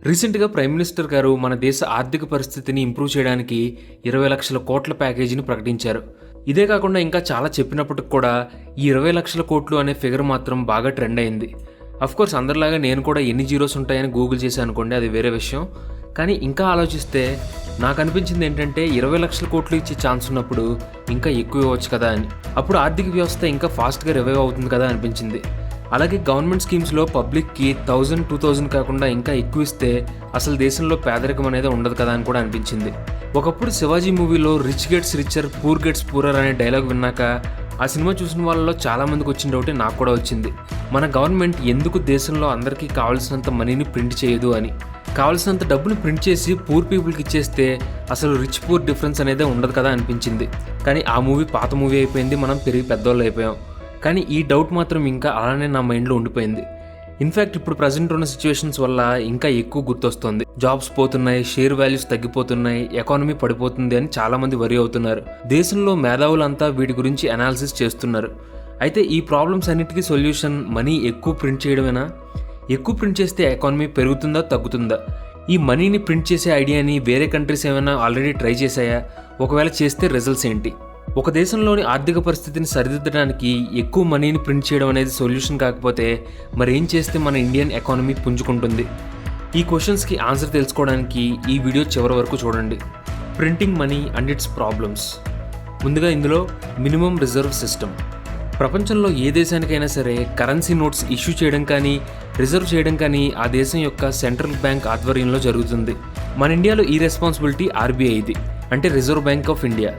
రీసెంట్‌గా prime minister గారు మన దేశ ఆర్థిక పరిస్థితిని ఇంప్రూవ్ చేయడానికి 20 లక్షల కోట్ల ప్యాకేజీని ప్రకటించారు. ఇదే కాకుండా ఇంకా చాలా చెప్పినప్పటికి కూడా ఈ 20 లక్షల కోట్లు అనే ఫిగర్ మాత్రం బాగా ట్రెండ్ అయింది. అఫ్‌కోర్స్ అందరిలాగా నేను కూడా ఎన్ని జీరోస్ ఉంటాయని గూగుల్ చేశాను అనుకోండి, అది వేరే విషయం. కానీ ఇంకా ఆలోచిస్తే నాకు అనిపించింది ఏంటంటే 20 లక్షల కోట్లు ఇచ్చే ఛాన్స్ ఉన్నప్పుడు ఇంకా ఎక్కువ ఇవ్వచ్చు కదా అని. అప్పుడు ఆర్థిక వ్యవస్థ ఇంకా ఫాస్ట్‌గా రివైవ్ అవుతుంది కదా అనిపించింది. అలాగే గవర్నమెంట్ స్కీమ్స్లో పబ్లిక్కి 1000, 2000 కాకుండా ఇంకా ఎక్కువ ఇస్తే అసలు దేశంలో పేదరికం అనేది ఉండదు కదా అని కూడా అనిపించింది. ఒకప్పుడు శివాజీ మూవీలో rich gets richer, poor gets poorer అనే డైలాగ్ విన్నాక ఆ సినిమా చూసిన వాళ్ళలో చాలామందికి వచ్చిన డౌటే నాకు కూడా వచ్చింది. మన గవర్నమెంట్ ఎందుకు దేశంలో అందరికీ కావాల్సినంత మనీని ప్రింట్ చేయదు అని. కావాల్సినంత డబ్బుని ప్రింట్ చేసి పూర్ పీపుల్కి ఇచ్చేస్తే అసలు రిచ్ పూర్ డిఫరెన్స్ అనేది ఉండదు కదా అనిపించింది. కానీ ఆ మూవీ పాత మూవీ అయిపోయింది, మనం పెరిగి పెద్దవాళ్ళు అయిపోయాం. కానీ ఈ డౌట్ మాత్రం ఇంకా అలానే నా మైండ్లో ఉండిపోయింది. ఇన్ఫ్యాక్ట్ ఇప్పుడు ప్రజెంట్ ఉన్న సిచ్యువేషన్స్ వల్ల ఇంకా ఎక్కువ గుర్తొస్తుంది. జాబ్స్ పోతున్నాయి, షేర్ వాల్యూస్ తగ్గిపోతున్నాయి, ఎకానమీ పడిపోతుంది అని చాలామంది వరి అవుతున్నారు. దేశంలో మేధావులంతా వీటి గురించి అనాలిసిస్ చేస్తున్నారు. అయితే ఈ ప్రాబ్లమ్స్ అన్నిటికీ సొల్యూషన్ మనీ ఎక్కువ ప్రింట్ చేయడమేనా? ఎక్కువ ప్రింట్ చేస్తే ఎకానమీ పెరుగుతుందా తగ్గుతుందా? ఈ మనీని ప్రింట్ చేసే ఐడియాని వేరే కంట్రీస్ ఏమైనా ఆల్రెడీ ట్రై చేశాయా? ఒకవేళ చేస్తే రిజల్ట్స్ ఏంటి? ఒక దేశంలోని ఆర్థిక పరిస్థితిని సరిదిద్దడానికి ఎక్కువ మనీని ప్రింట్ చేయడం అనేది సొల్యూషన్ కాకపోతే మరి ఏం చేస్తే మన ఇండియన్ ఎకానమీ పుంజుకుంటుంది? ఈ క్వశ్చన్స్కి ఆన్సర్ తెలుసుకోవడానికి ఈ వీడియో చివరి వరకు చూడండి. Printing money and it's problems. ముందుగా ఇందులో మినిమం రిజర్వ్ సిస్టమ్. ప్రపంచంలో ఏ దేశానికైనా సరే కరెన్సీ నోట్స్ ఇష్యూ చేయడం కానీ రిజర్వ్ చేయడం కానీ ఆ దేశం యొక్క సెంట్రల్ బ్యాంక్ ఆధ్వర్యంలో జరుగుతుంది. మన ఇండియాలో ఈ రెస్పాన్సిబిలిటీ ఆర్బీఐది, అంటే రిజర్వ్ బ్యాంక్ ఆఫ్ ఇండియా.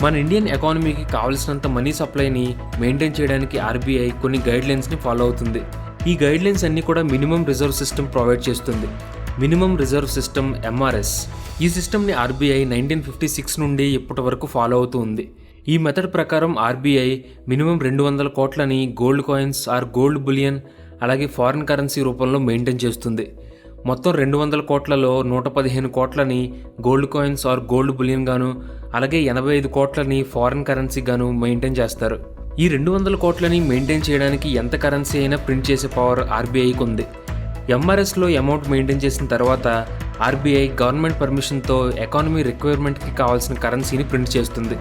మన ఇండియన్ ఎకానమీకి కావలసినంత మనీ సప్లైని మెయింటైన్ చేయడానికి ఆర్బీఐ కొన్ని గైడ్లైన్స్ని ఫాలో అవుతుంది. ఈ గైడ్లైన్స్ అన్నీ కూడా మినిమం రిజర్వ్ సిస్టమ్ ప్రొవైడ్ చేస్తుంది. Minimum reserve system MRS. ఈ సిస్టమ్ని ఆర్బీఐ 1956 నుండి ఇప్పటి వరకు ఫాలో అవుతూ ఉంది. ఈ మెథడ్ ప్రకారం ఆర్బీఐ మినిమం 200 కోట్లని gold coins or gold bullion అలాగే ఫారిన్ కరెన్సీ రూపంలో మెయింటైన్ చేస్తుంది. మొత్తం 200 కోట్లలో 115 కోట్లని gold coins or gold bullion గాను అలాగే 85 కోట్లని ఫారిన్ కరెన్సీ గాను మెయింటైన్ చేస్తారు. ఈ 200 కోట్లని మెయింటైన్ చేయడానికి ఎంత కరెన్సీ అయినా ప్రింట్ చేసే పవర్ ఆర్బీఐకి ఉంది. ఎంఆర్ఎస్లో అమౌంట్ మెయింటైన్ చేసిన తర్వాత ఆర్బీఐ గవర్నమెంట్ పర్మిషన్తో ఎకానమీ రిక్వైర్మెంట్కి కావాల్సిన కరెన్సీని ప్రింట్ చేస్తుంది.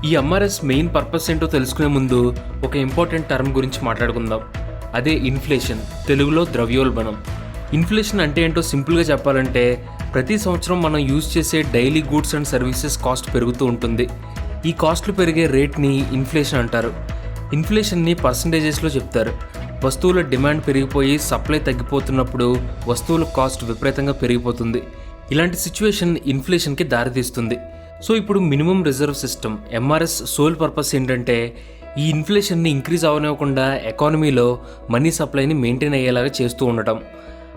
ఈ ఎంఆర్ఎస్ మెయిన్ పర్పస్ ఏంటో తెలుసుకునే ముందు ఒక ఇంపార్టెంట్ టర్మ్ గురించి మాట్లాడుకుందాం. అదే ఇన్ఫ్లేషన్, తెలుగులో ద్రవ్యోల్బణం. ఇన్ఫ్లేషన్ అంటే ఏంటో సింపుల్గా చెప్పాలంటే ప్రతి సంవత్సరం మనం యూజ్ చేసే daily goods and services cost పెరుగుతూ ఉంటుంది. ఈ కాస్ట్లు పెరిగే రేట్ని ఇన్ఫ్లేషన్ అంటారు. ఇన్ఫ్లేషన్ని పర్సంటేజెస్లో చెప్తారు. వస్తువుల డిమాండ్ పెరిగిపోయి సప్లై తగ్గిపోతున్నప్పుడు వస్తువుల కాస్ట్ విపరీతంగా పెరిగిపోతుంది. ఇలాంటి సిచ్యువేషన్ ఇన్ఫ్లేషన్కి దారితీస్తుంది. సో ఇప్పుడు minimum reserve system MRS sole purpose ఏంటంటే ఈ ఇన్ఫ్లేషన్ని ఇంక్రీజ్ అవ్వనివ్వకుండా ఎకానమీలో మనీ సప్లైని మెయింటైన్ అయ్యేలాగా చేస్తూ ఉండటం.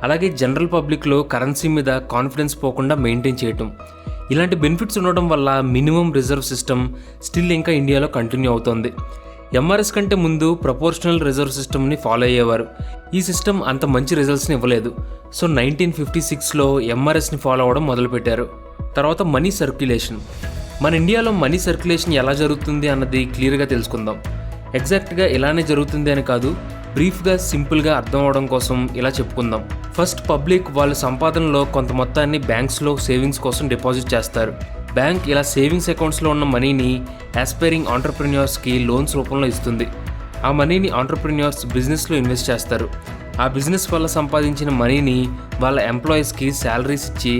అలాగే జనరల్ పబ్లిక్లో కరెన్సీ మీద కాన్ఫిడెన్స్ పోకుండా మెయింటైన్ చేయటం. ఇలాంటి బెనిఫిట్స్ ఉండడం వల్ల మినిమం రిజర్వ్ సిస్టమ్ స్టిల్ ఇంకా ఇండియాలో కంటిన్యూ అవుతోంది. ఎంఆర్ఎస్ కంటే ముందు ప్రపోర్షనల్ రిజర్వ్ సిస్టమ్ని ఫాలో అయ్యేవారు. ఈ సిస్టమ్ అంత మంచి రిజల్ట్స్ని ఇవ్వలేదు. సో 1956లో ఎంఆర్ఎస్ని ఫాలో అవ్వడం మొదలుపెట్టారు. తర్వాత మనీ సర్క్యులేషన్. మన ఇండియాలో మనీ సర్క్యులేషన్ ఎలా జరుగుతుంది అన్నది క్లియర్గా తెలుసుకుందాం. ఎగ్జాక్ట్గా ఇలానే జరుగుతుంది అని కాదు, బ్రీఫ్గా సింపుల్గా అర్థం అవడం కోసం ఇలా చెప్పుకుందాం. ఫస్ట్ పబ్లిక్ వాళ్ళ సంపాదనలో కొంత మొత్తాన్ని బ్యాంక్స్లో సేవింగ్స్ కోసం డిపాజిట్ చేస్తారు. బ్యాంక్ ఇలా సేవింగ్స్ అకౌంట్స్లో ఉన్న మనీని ఆస్పైరింగ్ ఆంటర్ప్రెన్యూర్స్కి లోన్స్ రూపంలో ఇస్తుంది. ఆ మనీని ఆంటర్ప్రెన్యూర్స్ బిజినెస్లో ఇన్వెస్ట్ చేస్తారు. ఆ బిజినెస్ వల్ల సంపాదించిన మనీని వాళ్ళ ఎంప్లాయీస్కి శాలరీస్ ఇచ్చి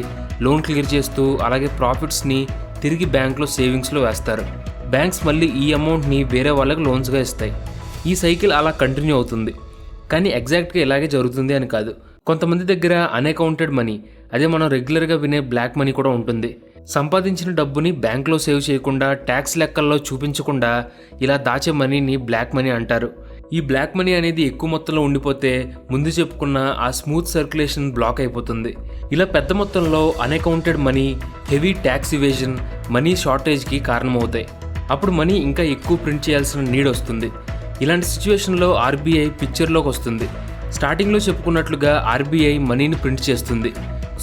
లోన్ క్లియర్ చేస్తూ అలాగే ప్రాఫిట్స్ని తిరిగి బ్యాంక్లో సేవింగ్స్లో వేస్తారు. బ్యాంక్స్ మళ్ళీ ఈ అమౌంట్ని వేరే వాళ్ళకి లోన్స్గా ఇస్తాయి. ఈ సైకిల్ అలా కంటిన్యూ అవుతుంది. కానీ ఎగ్జాక్ట్గా ఇలాగే జరుగుతుంది అని కాదు. కొంతమంది దగ్గర అన్అకౌంటెడ్ మనీ, అదే మనం రెగ్యులర్గా వినే బ్లాక్ మనీ కూడా ఉంటుంది. సంపాదించిన డబ్బుని బ్యాంక్లో సేవ్ చేయకుండా ట్యాక్స్ లెక్కల్లో చూపించకుండా ఇలా దాచే మనీని బ్లాక్ మనీ అంటారు. ఈ బ్లాక్ మనీ అనేది ఎక్కువ మొత్తంలో ఉండిపోతే ముందు చెప్పుకున్న ఆ స్మూత్ సర్క్యులేషన్ బ్లాక్ అయిపోతుంది. ఇలా పెద్ద మొత్తంలో unaccounted money, heavy tax evasion, money షార్టేజ్కి కారణమవుతాయి. అప్పుడు మనీ ఇంకా ఎక్కువ ప్రింట్ చేయాల్సిన నీడ్ వస్తుంది. ఇలాంటి సిచ్యువేషన్లో ఆర్బీఐ పిక్చర్లోకి వస్తుంది. స్టార్టింగ్లో చెప్పుకున్నట్లుగా ఆర్బీఐ మనీని ప్రింట్ చేస్తుంది.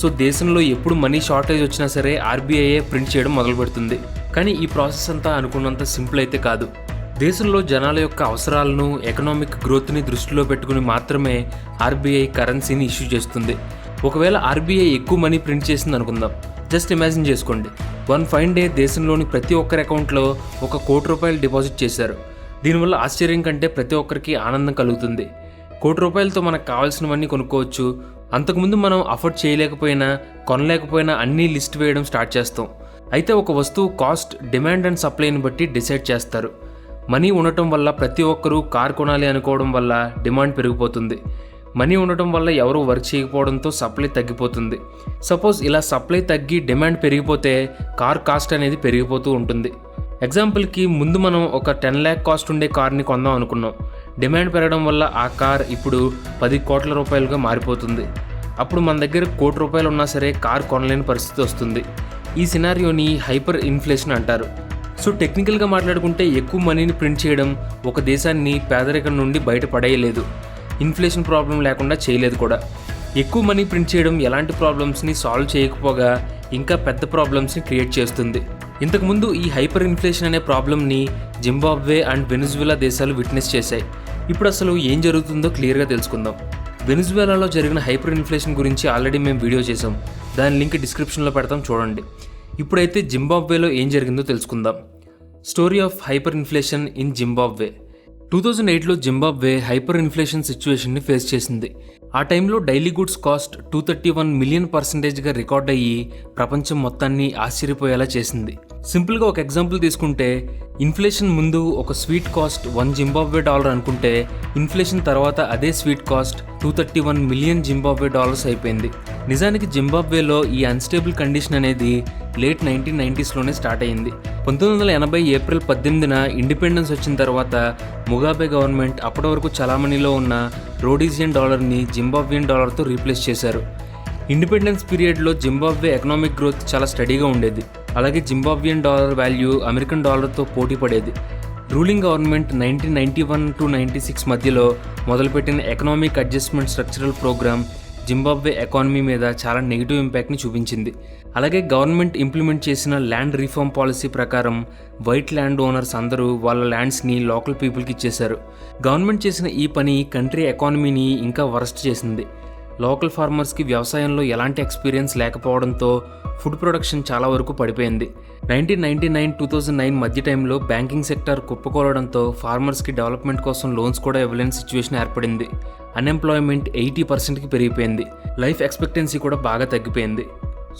సో దేశంలో ఎప్పుడు మనీ షార్టేజ్ వచ్చినా సరే ఆర్బీఐ ప్రింట్ చేయడం మొదలు పెడుతుంది. కానీ ఈ ప్రాసెస్ అంతా అనుకున్నంత సింపుల్ అయితే కాదు. దేశంలో జనాల యొక్క అవసరాలను, ఎకనామిక్ గ్రోత్ని దృష్టిలో పెట్టుకుని మాత్రమే ఆర్బీఐ కరెన్సీని ఇష్యూ చేస్తుంది. ఒకవేళ ఆర్బీఐ ఎక్కువ మనీ ప్రింట్ చేసింది అనుకుందాం. జస్ట్ ఇమాజిన్ చేసుకోండి, వన్ ఫైన్ డే దేశంలోని ప్రతి ఒక్కరి అకౌంట్లో ₹1 కోటి డిపాజిట్ చేశారు. దీనివల్ల ఆశ్చర్యం కంటే ప్రతి ఒక్కరికి ఆనందం కలుగుతుంది. ₹1 కోటితో మనకు కావాల్సినవన్నీ కొనుక్కోవచ్చు. అంతకుముందు మనం అఫోర్డ్ చేయలేకపోయినా, కొనలేకపోయినా అన్నీ లిస్ట్ వేయడం స్టార్ట్ చేస్తాం. అయితే ఒక వస్తువు కాస్ట్ డిమాండ్ అండ్ సప్లైని బట్టి డిసైడ్ చేస్తారు. మనీ ఉండటం వల్ల ప్రతి ఒక్కరూ కార్ కొనాలి అనుకోవడం వల్ల డిమాండ్ పెరిగిపోతుంది. మనీ ఉండటం వల్ల ఎవరు వర్క్ చేయకపోవడంతో సప్లై తగ్గిపోతుంది. సపోజ్ ఇలా సప్లై తగ్గి డిమాండ్ పెరిగిపోతే కార్ కాస్ట్ అనేది పెరిగిపోతూ ఉంటుంది. ఎగ్జాంపుల్కి ముందు మనం ఒక 10 lakh కాస్ట్ ఉండే కార్ని కొందాం అనుకున్నాం. డిమాండ్ పెరగడం వల్ల ఆ కార్ ఇప్పుడు ₹10 కోట్ల మారిపోతుంది. అప్పుడు మన దగ్గర ₹1 కోటి ఉన్నా సరే కార్ కొనలేని పరిస్థితి వస్తుంది. ఈ సినారియోని హైపర్ ఇన్ఫ్లేషన్ అంటారు. సో టెక్నికల్గా మాట్లాడుకుంటే ఎక్కువ మనీని ప్రింట్ చేయడం ఒక దేశాన్ని పేదరికం నుండి బయటపడేయలేదు, ఇన్ఫ్లేషన్ ప్రాబ్లం లేకుండా చేయలేదు కూడా. ఎక్కువ మనీ ప్రింట్ చేయడం ఎలాంటి ప్రాబ్లమ్స్ని సాల్వ్ చేయకపోగా ఇంకా పెద్ద ప్రాబ్లమ్స్ని క్రియేట్ చేస్తుంది. ఇంతకుముందు ఈ హైపర్ ఇన్ఫ్లేషన్ అనే ప్రాబ్లమ్ని జింబాబ్వే అండ్ వెనిజువేలా దేశాలు విట్నెస్ చేశాయి. ఇప్పుడు అసలు ఏం జరుగుతుందో క్లియర్గా తెలుసుకుందాం. వెనిజువేలాలో జరిగిన హైపర్ ఇన్ఫ్లేషన్ గురించి ఆల్రెడీ మేము వీడియో చేసాం, దాని లింక్ డిస్క్రిప్షన్లో పెడతాం, చూడండి. ఇప్పుడైతే జింబాబ్వేలో ఏం జరిగిందో తెలుసుకుందాం. Story of hyperinflation in Zimbabwe. 2008లో జింబాబ్వే హైపర్ ఇన్ఫ్లేషన్ సిచ్యువేషన్ని ఫేస్ చేసింది. ఆ టైంలో daily goods cost 231 million % record అయ్యి ప్రపంచం మొత్తాన్ని ఆశ్చర్యపోయేలా చేసింది. సింపుల్గా ఒక ఎగ్జాంపుల్ తీసుకుంటే, ఇన్ఫ్లేషన్ ముందు ఒక స్వీట్ కాస్ట్ $1 జింబాబ్వే అనుకుంటే, ఇన్ఫ్లేషన్ తర్వాత అదే స్వీట్ కాస్ట్ 231 మిలియన్ జింబాబ్వే అయిపోయింది. నిజానికి జింబాబ్వేలో ఈ అన్స్టేబుల్ కండిషన్ అనేది లేట్ 1990స్లోనే స్టార్ట్ అయింది. 1980 ఏప్రిల్ 18న ఇండిపెండెన్స్ వచ్చిన తర్వాత ముగాబే గవర్నమెంట్ అప్పటి వరకు చలామణిలో ఉన్న రోడీజియన్ డాలర్ని జింబాబ్వియన్ డాలర్తో రీప్లేస్ చేశారు. ఇండిపెండెన్స్ పీరియడ్లో జింబాబ్వే ఎకనామిక్ గ్రోత్ చాలా స్టడీగా ఉండేది. అలాగే జింబాబ్వియన్ డాలర్ వాల్యూ అమెరికన్ డాలర్తో పోటీ పడేది. రూలింగ్ గవర్నమెంట్ 1991 to 96 మధ్యలో మొదలుపెట్టిన economic adjustment structural programme Zimbabwe economy మీద చాలా నెగిటివ్ ఇంపాక్ట్ని చూపించింది. అలాగే గవర్నమెంట్ ఇంప్లిమెంట్ చేసిన ల్యాండ్ రిఫార్మ్ పాలసీ ప్రకారం వైట్ ల్యాండ్ ఓనర్స్ అందరూ వాళ్ళ ల్యాండ్స్ని లోకల్ పీపుల్కి ఇచ్చేశారు. గవర్నమెంట్ చేసిన ఈ పని కంట్రీ ఎకానమీని ఇంకా వరస్ట్ చేసింది. లోకల్ ఫార్మర్స్కి వ్యవసాయంలో ఎలాంటి ఎక్స్పీరియన్స్ లేకపోవడంతో ఫుడ్ ప్రొడక్షన్ చాలా వరకు పడిపోయింది. 1999-2009 మధ్య టైంలో బ్యాంకింగ్ సెక్టర్ కుప్పకూలడంతో ఫార్మర్స్కి డెవలప్మెంట్ కోసం లోన్స్ కూడా ఇవ్వలేని సిచ్యువేషన్ ఏర్పడింది. అన్ఎంప్లాయ్మెంట్ 80%కి పెరిగిపోయింది. లైఫ్ ఎక్స్పెక్టెన్సీ కూడా బాగా తగ్గిపోయింది.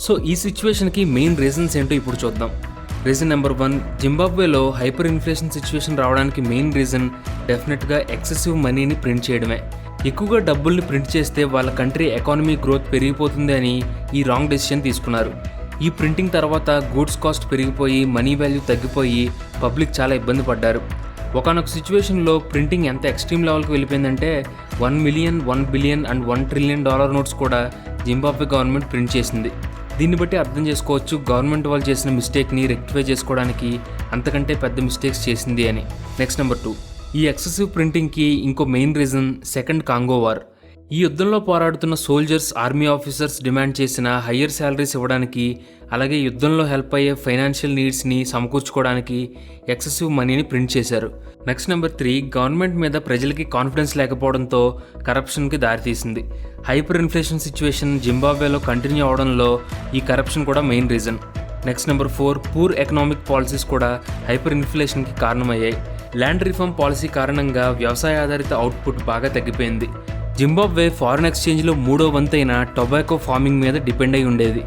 సో ఈ సిచ్యువేషన్కి మెయిన్ రీజన్స్ ఏంటో ఇప్పుడు చూద్దాం. రీజన్ నెంబర్ 1, జింబాబ్వేలో హైపర్ ఇన్ఫ్లేషన్ సిచ్యువేషన్ రావడానికి మెయిన్ రీజన్ డెఫినెట్గా ఎక్సెసివ్ మనీని ప్రింట్ చేయడమే. ఎక్కువగా డబ్బుల్ని ప్రింట్ చేస్తే వాళ్ళ కంట్రీ ఎకానమీ గ్రోత్ పెరిగిపోతుంది అని ఈ రాంగ్ డెసిషన్ తీసుకున్నారు. ఈ ప్రింటింగ్ తర్వాత గూడ్స్ కాస్ట్ పెరిగిపోయి మనీ వాల్యూ తగ్గిపోయి పబ్లిక్ చాలా ఇబ్బంది పడ్డారు. ఒకనొక సిచ్యువేషన్లో ప్రింటింగ్ ఎంత ఎక్స్ట్రీమ్ లెవెల్కి వెళ్ళిపోయిందంటే 1 million, 1 billion and $1 trillion notes కూడా జింబాబ్వే గవర్నమెంట్ ప్రింట్ చేసింది. దీన్ని బట్టి అర్థం చేసుకోవచ్చు గవర్నమెంట్ వాళ్ళు చేసిన మిస్టేక్ని రెక్టిఫై చేసుకోవడానికి అంతకంటే పెద్ద మిస్టేక్స్ చేసింది అని. నెక్స్ట్ నెంబర్ 2, ఈ ఎక్సెసివ్ ప్రింటింగ్కి ఇంకో main reason second Congo war. ఈ యుద్ధంలో పోరాడుతున్న సోల్జర్స్, ఆర్మీ ఆఫీసర్స్ డిమాండ్ చేసిన హయ్యర్ శాలరీస్ ఇవ్వడానికి, అలాగే యుద్ధంలో హెల్ప్ అయ్యే ఫైనాన్షియల్ నీడ్స్ని సమకూర్చుకోవడానికి ఎక్సెసివ్ మనీని ప్రింట్ చేశారు. నెక్స్ట్ నెంబర్ 3, గవర్నమెంట్ మీద ప్రజలకి కాన్ఫిడెన్స్ లేకపోవడంతో కరప్షన్కి దారితీసింది. హైపర్ ఇన్ఫ్లేషన్ సిచ్యువేషన్ జింబాబ్వేలో కంటిన్యూ అవడంలో ఈ కరప్షన్ కూడా main reason. Next number 4, poor economic policies కూడా హైపర్ ఇన్ఫ్లేషన్కి కారణమయ్యాయి. ల్యాండ్ రిఫార్మ్ పాలసీ కారణంగా వ్యవసాయ ఆధారిత అవుట్పుట్ బాగా తగ్గిపోయింది. జింబాబ్వే ఫారిన్ ఎక్స్చేంజ్లో 3వ వంతైన టొబాకో ఫార్మింగ్ మీద డిపెండ్ అయి ఉండేది.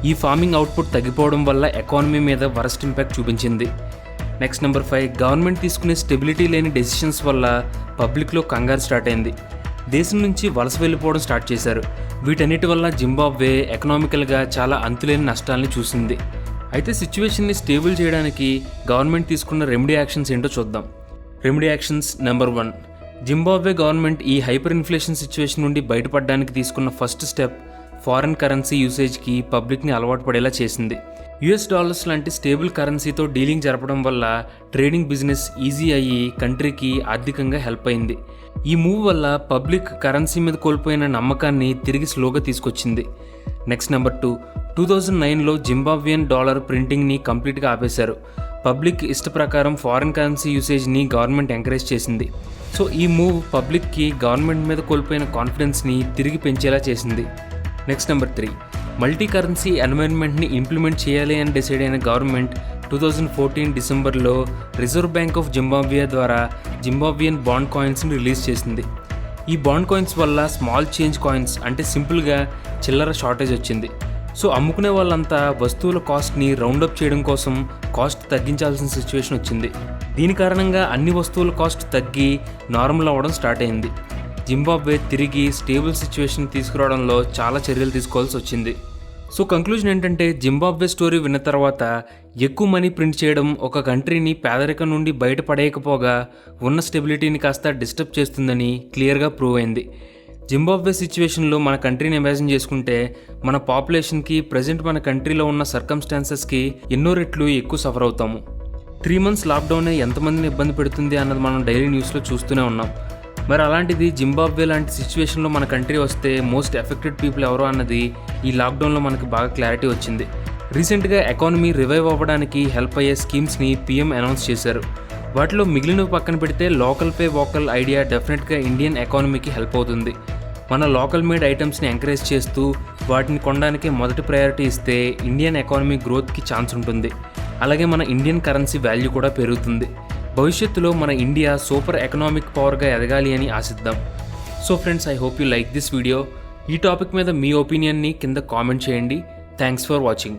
ఈ ఫార్మింగ్ అవుట్పుట్ తగ్గిపోవడం వల్ల ఎకానమీ మీద వరస్ట్ ఇంపాక్ట్ చూపించింది. నెక్స్ట్ నెంబర్ 5, గవర్నమెంట్ తీసుకునే స్టెబిలిటీ లేని డెసిషన్స్ వల్ల పబ్లిక్లో కంగారు స్టార్ట్ అయింది. దేశం నుంచి వలస వెళ్ళిపోవడం స్టార్ట్ చేశారు. వీటన్నిటి వల్ల జింబాబ్వే ఎకనామికల్గా చాలా అంతులేని నష్టాలని చూసింది. అయితే సిచ్యువేషన్ని స్టేబుల్ చేయడానికి గవర్నమెంట్ తీసుకున్న రెమెడీ యాక్షన్స్ ఏంటో చూద్దాం. Remedy actions number 1, Zimbabwe government ఈ హైపర్ ఇన్ఫ్లేషన్ సిచ్యువేషన్ నుండి బయటపడడానికి తీసుకున్న ఫస్ట్ స్టెప్ ఫారెన్ కరెన్సీ యూసేజ్కి పబ్లిక్ని అలవాటు పడేలా చేసింది. US డాలర్స్ లాంటి స్టేబుల్ కరెన్సీతో డీలింగ్ జరపడం వల్ల ట్రేడింగ్ బిజినెస్ ఈజీ అయ్యి కంట్రీకి ఆర్థికంగా హెల్ప్ అయింది. ఈ మూవ్ వల్ల పబ్లిక్ కరెన్సీ మీద కోల్పోయిన నమ్మకాన్ని తిరిగి స్లోగా తీసుకొచ్చింది. నెక్స్ట్ నెంబర్ 2, 2009లో జింబాబ్వియన్ డాలర్ ప్రింటింగ్ని కంప్లీట్గా ఆపేశారు. పబ్లిక్ ఇష్ట ప్రకారం ఫారిన్ కరెన్సీ యూసేజ్ని గవర్నమెంట్ ఎంకరేజ్ చేసింది. సో ఈ మూవ్ పబ్లిక్కి గవర్నమెంట్ మీద కోల్పోయిన కాన్ఫిడెన్స్ని తిరిగి పెంచేలా చేసింది. నెక్స్ట్ నెంబర్ 3, మల్టీ కరెన్సీ ఎన్వైర్న్మెంట్ని ఇంప్లిమెంట్ చేయాలి అని డిసైడ్ అయిన గవర్నమెంట్ 2014 డిసెంబర్లో రిజర్వ్ బ్యాంక్ ఆఫ్ జింబాబ్వే ద్వారా జింబాబ్వియన్ బాండ్ కాయిన్స్ని రిలీజ్ చేసింది. ఈ బాండ్ కాయిన్స్ వల్ల స్మాల్ చేంజ్ కాయిన్స్ అంటే సింపుల్గా చిల్లర షార్టేజ్ వచ్చింది. సో అమ్ముకునే వాళ్ళంతా వస్తువుల కాస్ట్ని రౌండప్ చేయడం కోసం కాస్ట్ తగ్గించాల్సిన సిచ్యువేషన్ వచ్చింది. దీని కారణంగా అన్ని వస్తువుల కాస్ట్ తగ్గి నార్మల్ అవ్వడం స్టార్ట్ అయింది. జింబాబ్వే తిరిగి స్టేబుల్ సిచ్యువేషన్ తీసుకురావడంలో చాలా చర్యలు తీసుకోవాల్సి వచ్చింది. సో కంక్లూజన్ ఏంటంటే, జింబాబ్వే స్టోరీ విన్న తర్వాత ఎక్కువ మనీ ప్రింట్ చేయడం ఒక కంట్రీని పేదరికం నుండి బయటపడేయకపోగా ఉన్న స్టెబిలిటీని కాస్త డిస్టర్బ్ చేస్తుందని క్లియర్గా ప్రూవ్ అయింది. జింబాబ్వే సిచ్యువేషన్లో మన కంట్రీని ఇమాజిన్ చేసుకుంటే మన పాపులేషన్కి ప్రజెంట్ మన కంట్రీలో ఉన్న సర్కమ్స్టాన్సెస్కి ఎన్నో రెట్లు ఎక్కువ సఫర్ అవుతాము. 3 months లాక్డౌనే ఎంతమందిని ఇబ్బంది పెడుతుంది అన్నది మనం డైలీ న్యూస్లో చూస్తూనే ఉన్నాం. మరి అలాంటిది జింబాబ్వే లాంటి సిచ్యువేషన్లో మన కంట్రీ వస్తే మోస్ట్ ఎఫెక్టెడ్ పీపుల్ ఎవరో అన్నది ఈ లాక్డౌన్లో మనకి బాగా క్లారిటీ వచ్చింది. రీసెంట్గా ఎకానమీ రివైవ్ అవ్వడానికి హెల్ప్ అయ్యే స్కీమ్స్ని పీఎం అనౌన్స్ చేశారు. వాటిలో మిగిలినవి పక్కన పెడితే లోకల్ పే వోకల్ ఐడియా డెఫినెట్గా ఇండియన్ ఎకానమీకి హెల్ప్ అవుతుంది. మన లోకల్ మేడ్ ఐటమ్స్ని ఎంకరేజ్ చేస్తూ వాటిని కొనడానికి మొదటి ప్రయారిటీ ఇస్తే ఇండియన్ ఎకానమీ గ్రోత్కి ఛాన్స్ ఉంటుంది. అలాగే మన ఇండియన్ కరెన్సీ వాల్యూ కూడా పెరుగుతుంది. భవిష్యత్తులో మన ఇండియా సూపర్ ఎకనామిక్ పవర్గా ఎదగాలి అని ఆశిద్దాం. So friends, I hope you like this video. ఈ టాపిక్ మీద మీ ఒపీనియన్ని కింద కామెంట్ చేయండి. Thanks for watching.